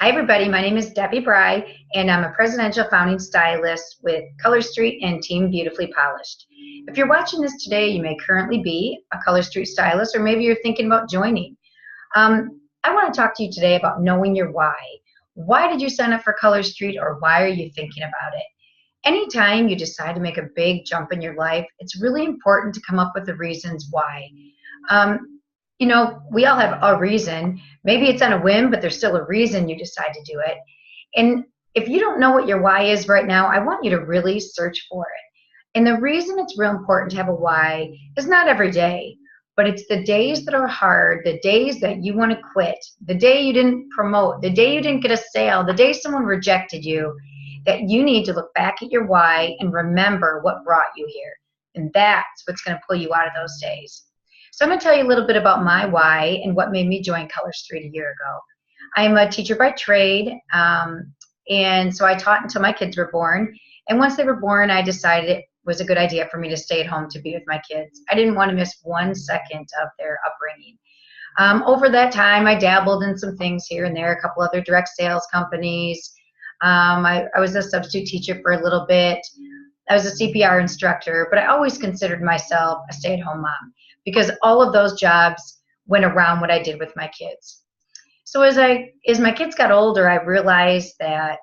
Hi, everybody. My name is Debbie Bry, and I'm a presidential founding stylist with Color Street and Team Beautifully Polished. If you're watching this today, you may currently be a Color Street stylist, or maybe you're thinking about joining. I want to talk to you today about knowing your why. Why did you sign up for Color Street, or why are you thinking about it? Anytime you decide to make a big jump in your life, it's really important to come up with the reasons why. We all have a reason. Maybe it's on a whim, but there's still a reason you decide to do it. And if you don't know what your why is right now, I want you to really search for it. And the reason it's real important to have a why is not every day, but it's the days that are hard, the days that you want to quit, the day you didn't promote, the day you didn't get a sale, the day someone rejected you, that you need to look back at your why and remember what brought you here. And that's what's going to pull you out of those days. So I'm going to tell you a little bit about my why and what made me join Color Street a year ago. I'm a teacher by trade, and so I taught until my kids were born. And once they were born, I decided it was a good idea for me to stay at home to be with my kids. I didn't want to miss 1 second of their upbringing. Over that time, I dabbled in some things here and there, a couple other direct sales companies. I was a substitute teacher for a little bit. I was a CPR instructor, but I always considered myself a stay-at-home mom because all of those jobs went around what I did with my kids. So as my kids got older, I realized that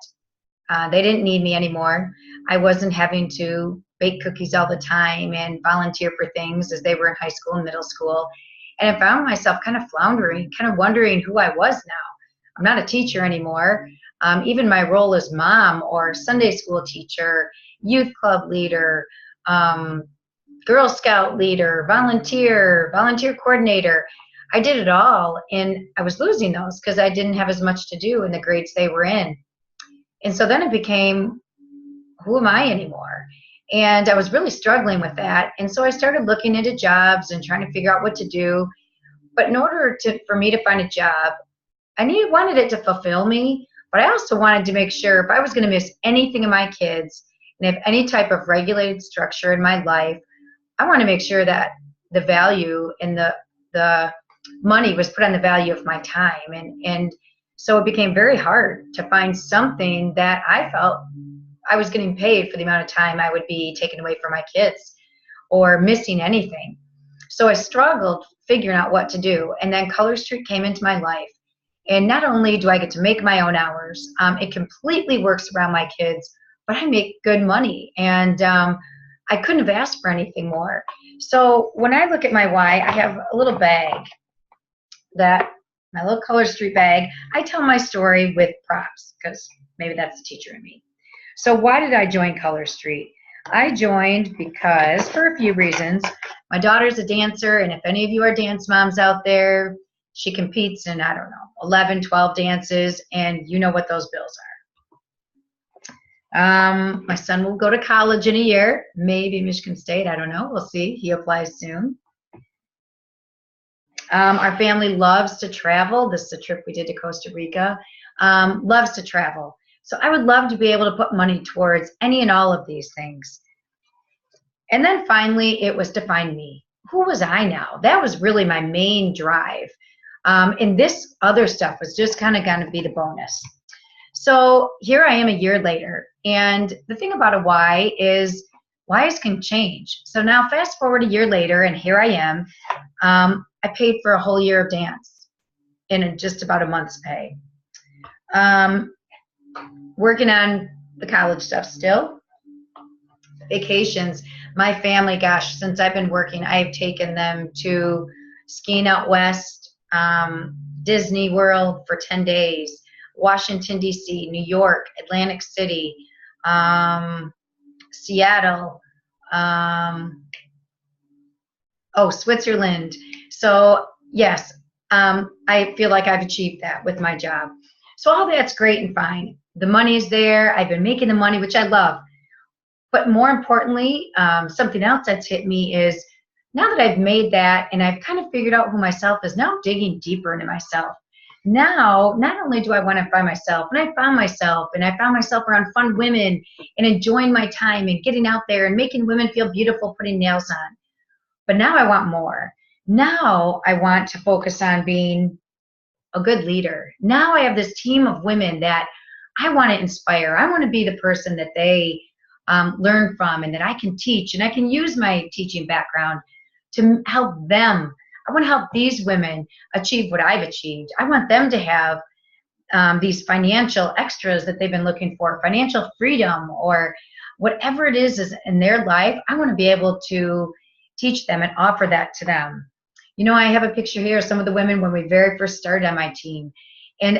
they didn't need me anymore. I wasn't having to bake cookies all the time and volunteer for things as they were in high school and middle school. And I found myself kind of floundering, kind of wondering who I was now. I'm not a teacher anymore. Even my role as mom or Sunday school teacher, youth club leader, Girl Scout leader, volunteer coordinator. I did it all, and I was losing those because I didn't have as much to do in the grades they were in. And so then it became, who am I anymore? And I was really struggling with that. And so I started looking into jobs and trying to figure out what to do. But in order for me to find a job, I wanted it to fulfill me, but I also wanted to make sure if I was going to miss anything in my kids and have any type of regulated structure in my life, I want to make sure that the value and the money was put on the value of my time. And so it became very hard to find something that I felt I was getting paid for the amount of time I would be taken away from my kids or missing anything. So I struggled figuring out what to do. And then Color Street came into my life. And not only do I get to make my own hours, it completely works around my kids, but I make good money. And I couldn't have asked for anything more. So when I look at my why, I have a little bag, my little Color Street bag. I tell my story with props because maybe that's the teacher in me. So why did I join Color Street? I joined because, for a few reasons, my daughter's a dancer, and if any of you are dance moms out there, she competes in, 11, 12 dances, and you know what those bills are. My son will go to college in a year, maybe Michigan State, I don't know, we'll see. He applies soon. Our family loves to travel. This is a trip we did to Costa Rica. Loves to travel. So I would love to be able to put money towards any and all of these things. And then finally, it was to find me. Who was I now? That was really my main drive. And this other stuff was just kind of going to be the bonus. So here I am a year later. And the thing about a why is whys can change. So now fast forward a year later, and here I am. I paid for a whole year of dance in just about a month's pay. Working on the college stuff still. Vacations. My family, gosh, since I've been working, I've taken them to skiing out west, Disney World for 10 days, Washington, D.C., New York, Atlantic City, Seattle, Switzerland. So, yes, I feel like I've achieved that with my job. So all that's great and fine. The money's there. I've been making the money, which I love. But more importantly, something else that's hit me is now that I've made that and I've kind of figured out who myself is, now I'm digging deeper into myself. Now, not only do I want to find myself, and I found myself around fun women and enjoying my time and getting out there and making women feel beautiful putting nails on. But now I want more. Now I want to focus on being a good leader. Now I have this team of women that I want to inspire. I want to be the person that they learn from and that I can teach, and I can use my teaching background to help them. I want to help these women achieve what I've achieved. I want them to have these financial extras that they've been looking for, financial freedom, or whatever it is in their life. I want to be able to teach them and offer that to them. You know, I have a picture here of some of the women when we very first started on my team. And,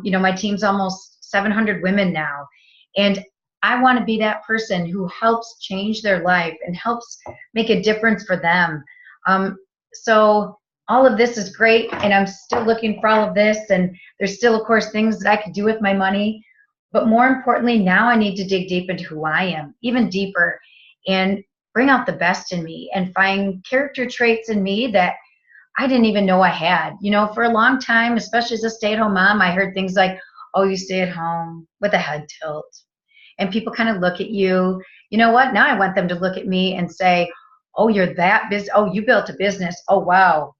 you know, my team's almost 700 women now. And I want to be that person who helps change their life and helps make a difference for them. So all of this is great, and I'm still looking for all of this, and there's still, of course, things that I could do with my money. But more importantly, now I need to dig deep into who I am, even deeper, and bring out the best in me and find character traits in me that I didn't even know I had. You know, for a long time, especially as a stay-at-home mom, I heard things like, oh, you stay at home with a head tilt. And people kind of look at you. You know what? Now I want them to look at me and say, oh, you're that busy. Oh, you built a business. Oh, wow.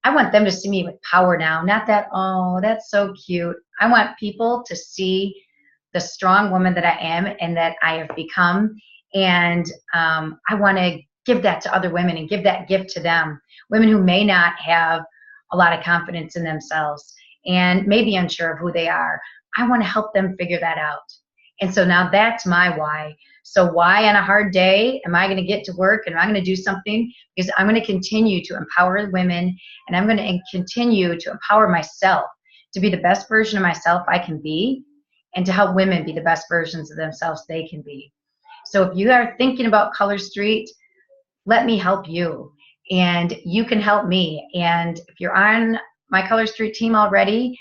I want them to see me with power now, not that, oh, that's so cute. I want people to see the strong woman that I am and that I have become. And I want to give that to other women and give that gift to them. Women who may not have a lot of confidence in themselves and may be unsure of who they are. I want to help them figure that out. And so now that's my why. So why on a hard day am I going to get to work and I'm going to do something? Because I'm going to continue to empower women, and I'm going to continue to empower myself to be the best version of myself I can be, and to help women be the best versions of themselves they can be. So if you are thinking about Color Street, let me help you, and you can help me. And if you're on my Color Street team already,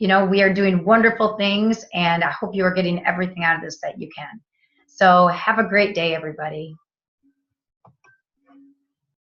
you know, we are doing wonderful things, and I hope you are getting everything out of this that you can. So have a great day, everybody.